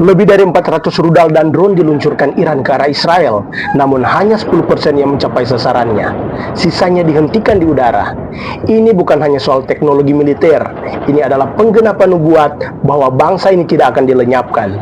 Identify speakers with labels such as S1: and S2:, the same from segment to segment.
S1: Lebih dari 400 rudal dan drone diluncurkan Iran ke arah Israel, namun hanya 10% yang mencapai sasarannya. Sisanya dihentikan di udara. Ini bukan hanya soal teknologi militer, ini adalah penggenapan nubuat bahwa bangsa ini tidak akan dilenyapkan.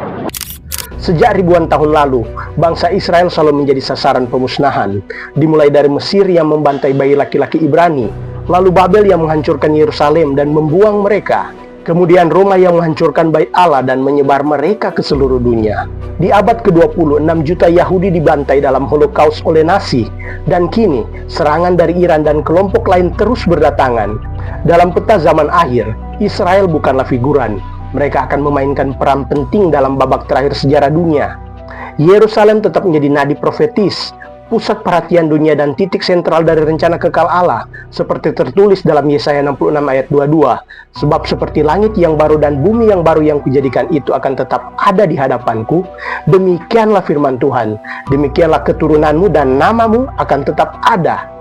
S1: Sejak ribuan tahun lalu, bangsa Israel selalu menjadi sasaran pemusnahan, dimulai dari Mesir yang membantai bayi laki-laki Ibrani, lalu Babel yang menghancurkan Yerusalem dan membuang mereka. Kemudian Roma yang menghancurkan Bait Allah dan menyebar mereka ke seluruh dunia. Di abad ke-20, 6 juta Yahudi dibantai dalam Holocaust oleh Nazi. Dan kini, serangan dari Iran dan kelompok lain terus berdatangan. Dalam peta zaman akhir, Israel bukanlah figuran. Mereka akan memainkan peran penting dalam babak terakhir sejarah dunia. Yerusalem tetap menjadi nadi profetis, pusat perhatian dunia dan titik sentral dari rencana kekal Allah, seperti tertulis dalam Yesaya 66 ayat 22. Sebab seperti langit yang baru dan bumi yang baru yang kujadikan itu akan tetap ada di hadapanku, demikianlah firman Tuhan, demikianlah keturunanmu dan namamu akan tetap ada.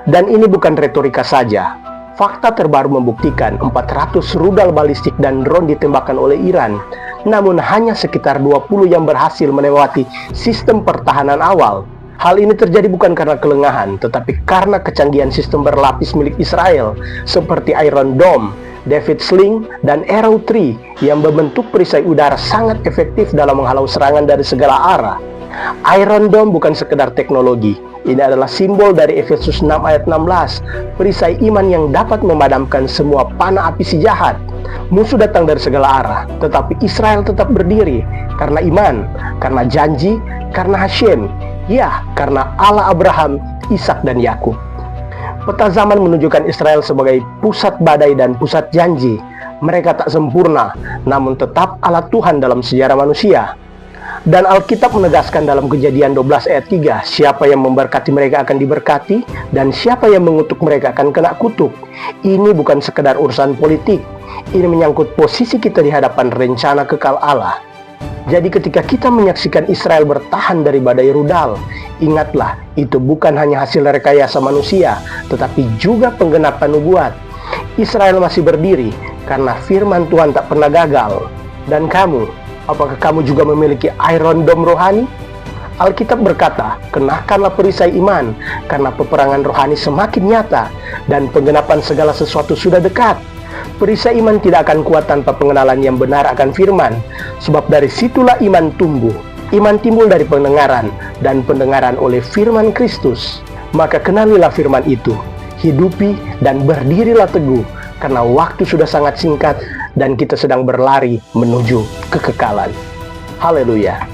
S1: Dan ini bukan retorika saja. Fakta terbaru membuktikan 400 rudal balistik dan drone ditembakkan oleh Iran, namun hanya sekitar 20 yang berhasil melewati sistem pertahanan awal. Hal ini terjadi bukan karena kelengahan, tetapi karena kecanggihan sistem berlapis milik Israel, seperti Iron Dome, David Sling, dan Arrow 3 yang membentuk perisai udara sangat efektif dalam menghalau serangan dari segala arah. Iron Dome bukan sekedar teknologi, ini adalah simbol dari Efesus 6 ayat 16, perisai iman yang dapat memadamkan semua panah api si jahat. Musuh datang dari segala arah, tetapi Israel tetap berdiri, karena iman, karena janji, karena Hashem. Ya, karena Allah Abraham, Ishak dan Yakub. Peta zaman menunjukkan Israel sebagai pusat badai dan pusat janji. Mereka tak sempurna, namun tetap Allah Tuhan dalam sejarah manusia. Dan Alkitab menegaskan dalam Kejadian 12 ayat 3, siapa yang memberkati mereka akan diberkati, dan siapa yang mengutuk mereka akan kena kutuk. Ini bukan sekedar urusan politik, ini menyangkut posisi kita di hadapan rencana kekal Allah. Jadi ketika kita menyaksikan Israel bertahan dari badai rudal, ingatlah, itu bukan hanya hasil rekayasa manusia, tetapi juga penggenapan nubuat. Israel masih berdiri karena firman Tuhan tak pernah gagal. Dan kamu, apakah kamu juga memiliki Iron Dome rohani? Alkitab berkata, kenakanlah perisai iman, karena peperangan rohani semakin nyata, dan penggenapan segala sesuatu sudah dekat. Perisai iman tidak akan kuat tanpa pengenalan yang benar akan firman, sebab dari situlah iman tumbuh. Iman timbul dari pendengaran, dan pendengaran oleh firman Kristus. Maka kenalilah firman itu, hidupi dan berdirilah teguh, karena waktu sudah sangat singkat, dan kita sedang berlari menuju kekekalan. Haleluya!